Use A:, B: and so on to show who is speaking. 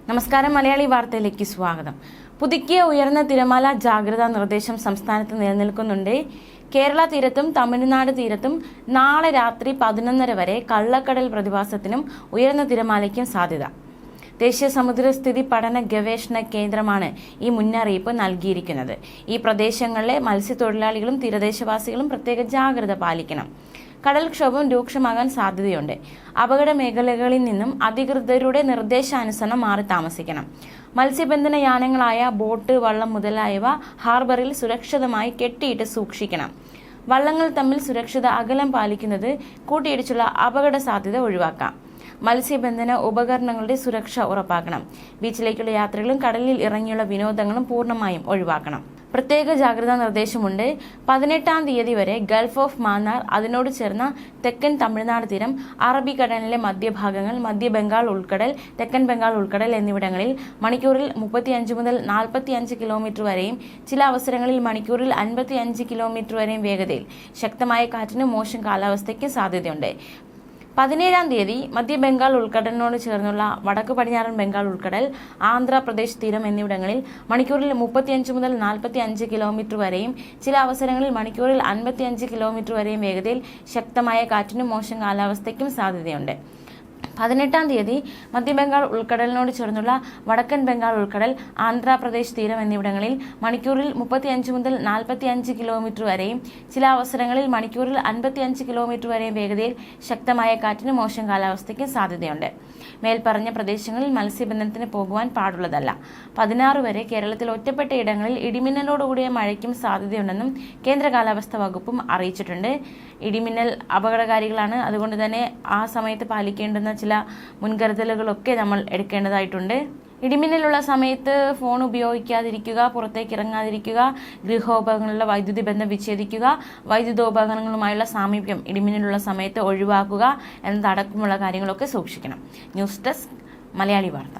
A: നമസ്കാരം. മലയാളി വാർത്തയിലേക്ക് സ്വാഗതം. പുതുക്കിയ ഉയർന്ന തിരമാല ജാഗ്രതാ നിർദ്ദേശം സംസ്ഥാനത്ത് നിലനിൽക്കുന്നുണ്ട്. കേരള തീരത്തും തമിഴ്നാട് തീരത്തും നാളെ രാത്രി 11:30 വരെ കള്ളക്കടൽ പ്രതിഭാസത്തിനും ഉയർന്ന തിരമാലയ്ക്കും സാധ്യത. ദേശീയ സമുദ്രസ്ഥിതി പഠന ഗവേഷണ കേന്ദ്രമാണ് ഈ മുന്നറിയിപ്പ് നൽകിയിരിക്കുന്നത്. ഈ പ്രദേശങ്ങളിലെ മത്സ്യത്തൊഴിലാളികളും തീരദേശവാസികളും പ്രത്യേക ജാഗ്രത പാലിക്കണം. കടൽക്ഷോഭം രൂക്ഷമാകാൻ സാധ്യതയുണ്ട്. അപകട മേഖലകളിൽ നിന്നും അധികൃതരുടെ നിർദ്ദേശാനുസരണം മാറി താമസിക്കണം. മത്സ്യബന്ധന യാനങ്ങളായ ബോട്ട്, വള്ളം മുതലായവ ഹാർബറിൽ സുരക്ഷിതമായി കെട്ടിയിട്ട് സൂക്ഷിക്കണം. വള്ളങ്ങൾ തമ്മിൽ സുരക്ഷിത അകലം പാലിക്കുന്നത് കൂട്ടിയിടിച്ചുള്ള അപകട സാധ്യത ഒഴിവാക്കാം. മത്സ്യബന്ധന ഉപകരണങ്ങളുടെ സുരക്ഷ ഉറപ്പാക്കണം. ബീച്ചിലേക്കുള്ള യാത്രകളും കടലിൽ ഇറങ്ങിയുള്ള വിനോദങ്ങളും പൂർണ്ണമായും ഒഴിവാക്കണം. പ്രത്യേക ജാഗ്രതാ നിർദ്ദേശമുണ്ട്. 18-ാം തീയതി വരെ ഗൾഫ് ഓഫ് മാന്നാർ, അതിനോട് ചേർന്ന തെക്കൻ തമിഴ്നാട് തീരം, അറബിക്കടലിലെ മധ്യഭാഗങ്ങൾ, മധ്യ ബംഗാൾ ഉൾക്കടൽ, തെക്കൻ ബംഗാൾ ഉൾക്കടൽ എന്നിവിടങ്ങളിൽ മണിക്കൂറിൽ 35 മുതൽ 45 കിലോമീറ്റർ വരെയും ചില അവസരങ്ങളിൽ മണിക്കൂറിൽ 55 കിലോമീറ്റർ വരെയും വേഗതയിൽ ശക്തമായ കാറ്റിനും മോശം കാലാവസ്ഥയ്ക്കും സാധ്യതയുണ്ട്. 17-ാം തീയതി മധ്യ ബംഗാൾ ഉൾക്കടലിനോട് ചേർന്നുള്ള വടക്ക് പടിഞ്ഞാറൻ ബംഗാൾ ഉൾക്കടൽ, ആന്ധ്രാപ്രദേശ് തീരം എന്നിവിടങ്ങളിൽ മണിക്കൂറിൽ 35 മുതൽ 45 കിലോമീറ്റർ വരെയും ചില അവസരങ്ങളിൽ മണിക്കൂറിൽ 55 കിലോമീറ്റർ വരെയും വേഗതയിൽ ശക്തമായ കാറ്റിനും മോശം കാലാവസ്ഥയ്ക്കും സാധ്യതയുണ്ട്. 18-ാം തീയതി മധ്യബംഗാൾ ഉൾക്കടലിനോട് ചേർന്നുള്ള വടക്കൻ ബംഗാൾ ഉൾക്കടൽ, ആന്ധ്രാപ്രദേശ് തീരം എന്നിവിടങ്ങളിൽ മണിക്കൂറിൽ 35 മുതൽ 45 കിലോമീറ്റർ വരെയും ചില അവസരങ്ങളിൽ മണിക്കൂറിൽ 55 കിലോമീറ്റർ വരെയും വേഗതയിൽ ശക്തമായ കാറ്റിന് മോശം കാലാവസ്ഥയ്ക്ക് സാധ്യതയുണ്ട്. മേൽപ്പറഞ്ഞ പ്രദേശങ്ങളിൽ മത്സ്യബന്ധനത്തിന് പോകുവാൻ പാടുള്ളതല്ല. 16 വരെ കേരളത്തിൽ ഒറ്റപ്പെട്ട ഇടങ്ങളിൽ ഇടിമിന്നലോടുകൂടിയ മഴയ്ക്കും സാധ്യതയുണ്ടെന്നും കേന്ദ്ര കാലാവസ്ഥാ വകുപ്പും അറിയിച്ചിട്ടുണ്ട്. ഇടിമിന്നൽ അപകടകാരികളാണ്. അതുകൊണ്ട് തന്നെ ആ സമയത്ത് പാലിക്കേണ്ടുന്ന ചില മുൻകരുതലുകളൊക്കെ നമ്മൾ എടുക്കേണ്ടതായിട്ടുണ്ട്. ഇടിമിന്നലുള്ള സമയത്ത് ഫോൺ ഉപയോഗിക്കാതിരിക്കുക, പുറത്തേക്ക് ഇറങ്ങാതിരിക്കുക, ഗൃഹോപകരണങ്ങളിലെ വൈദ്യുതി ബന്ധം വിച്ഛേദിക്കുക, വൈദ്യുതോപകരണങ്ങളുമായുള്ള സാമീപ്യം ഇടിമിന്നലുള്ള സമയത്ത് ഒഴിവാക്കുക എന്നതടക്കമുള്ള കാര്യങ്ങളൊക്കെ സൂക്ഷിക്കണം. ന്യൂസ് ഡെസ്ക്, മലയാളി വാർത്ത.